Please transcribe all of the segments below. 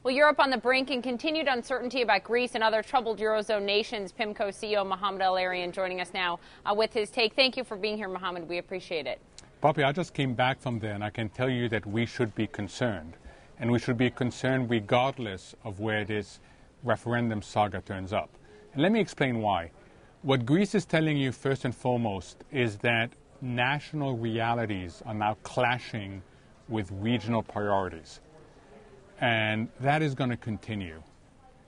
Well, Europe on the brink and continued uncertainty about Greece and other troubled Eurozone nations. Pimco CEO Mohamed El-Erian joining us now with his take. Thank you for being here, Mohamed. We appreciate it. Poppy, I just came back from there, and I can tell you that we should be concerned. And we should be concerned regardless of where this referendum saga turns up. And let me explain why. What Greece is telling you first and foremost is that national realities are now clashing with regional priorities. And that is going to continue.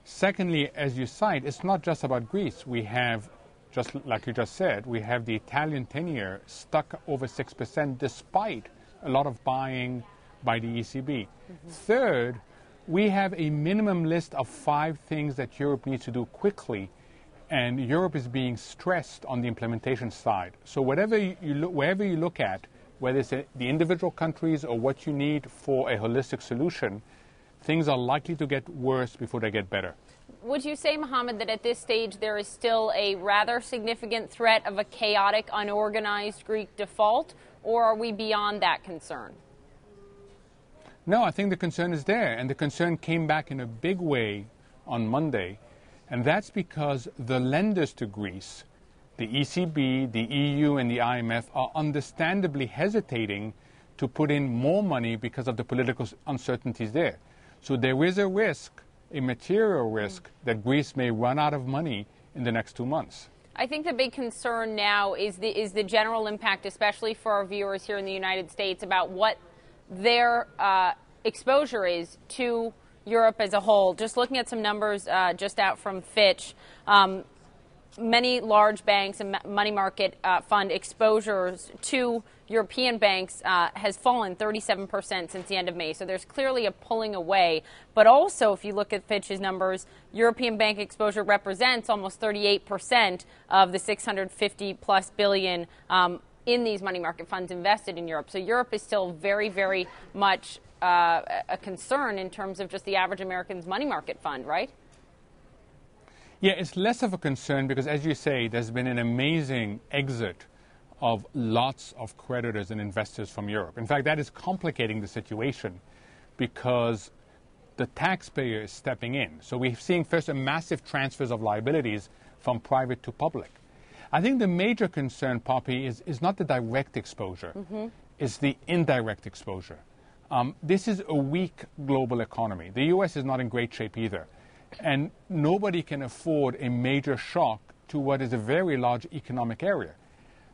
Secondly, as you cite, it's not just about Greece. We have, just like you just said, we have the Italian 10-year stuck over 6% despite a lot of buying by the ECB. Third, we have a minimum list of 5 things that Europe needs to do quickly, and Europe is being stressed on the implementation side. So wherever you look at, whether it's the individual countries or what you need for a holistic solution, things are likely to get worse before they get better. Would you say, Mohamed, that at this stage there is still a rather significant threat of a chaotic, unorganized Greek default, or are we beyond that concern? No, I think the concern is there, and the concern came back in a big way on Monday, and that's because the lenders to Greece, the ECB, the EU, and the IMF, are understandably hesitating to put in more money because of the political uncertainties there. So there is a risk, a material risk, that Greece may run out of money in the next 2 months. I think the big concern now is the general impact, especially for our viewers here in the United States, about what their exposure is to Europe as a whole. Just looking at some numbers just out from Fitch, many large banks and money market fund exposures to European banks has fallen 37% since the end of May. So there's clearly a pulling away. But also, if you look at Fitch's numbers, European bank exposure represents almost 38% of the 650 plus billion in these money market funds invested in Europe. So Europe is still very, very much a concern in terms of just the average American's money market fund, right? Yeah, it's less of a concern because, as you say, there's been an amazing exit of lots of creditors and investors from Europe. In fact, that is complicating the situation because the taxpayer is stepping in. So we're seeing first a massive transfers of liabilities from private to public. I think the major concern, Poppy, is not the direct exposure. It's the indirect exposure. This is a weak global economy. The U.S. is not in great shape either. And nobody can afford a major shock to what is a very large economic area.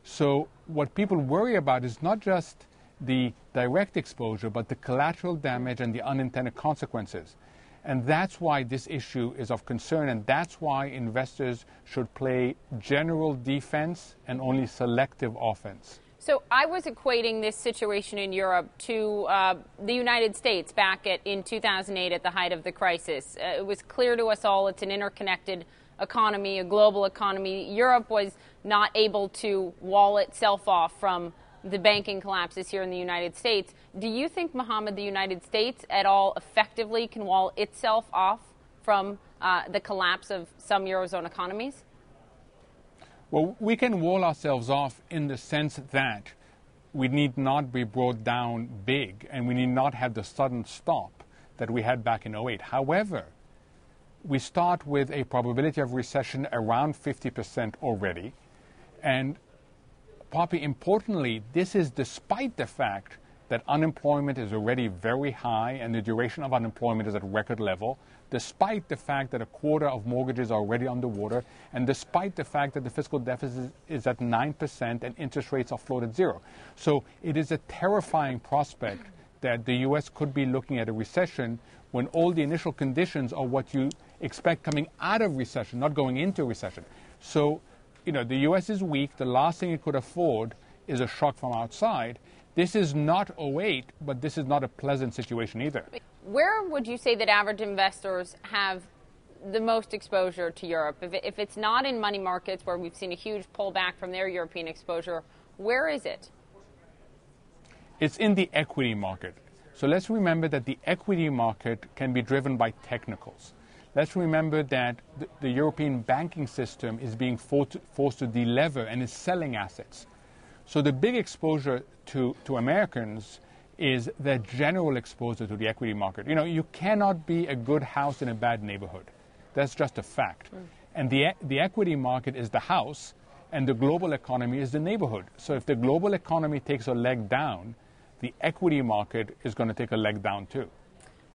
So what people worry about is not just the direct exposure, but the collateral damage and the unintended consequences. And that's why this issue is of concern, and that's why investors should play general defense and only selective offense. So I was equating this situation in Europe to the United States back in 2008 at the height of the crisis. It was clear to us all it's an interconnected economy, a global economy. Europe was not able to wall itself off from the banking collapses here in the United States. Do you think, Mohamed, the United States at all effectively can wall itself off from the collapse of some Eurozone economies? Well, we can wall ourselves off in the sense that we need not be brought down big and we need not have the sudden stop that we had back in 2008. However, we start with a probability of recession around 50% already. And, Poppy, importantly, this is despite the fact that unemployment is already very high and the duration of unemployment is at record level, despite the fact that a quarter of mortgages are already underwater, and despite the fact that the fiscal deficit is at 9% and interest rates are floated zero. So it is a terrifying prospect that the U.S. could be looking at a recession when all the initial conditions are what you expect coming out of recession, not going into recession. So, you know, the U.S. is weak. The last thing it could afford is a shock from outside. This is not 2008, but this is not a pleasant situation either. Where would you say that average investors have the most exposure to Europe? If it's not in money markets, where we've seen a huge pullback from their European exposure, where is it? It's in the equity market. So let's remember that the equity market can be driven by technicals. Let's remember that the European banking system is being forced to delever and is selling assets. So the big exposure to Americans is their general exposure to the equity market. You know, you cannot be a good house in a bad neighborhood. That's just a fact. And the equity market is the house, and the global economy is the neighborhood. So if the global economy takes a leg down, the equity market is going to take a leg down too.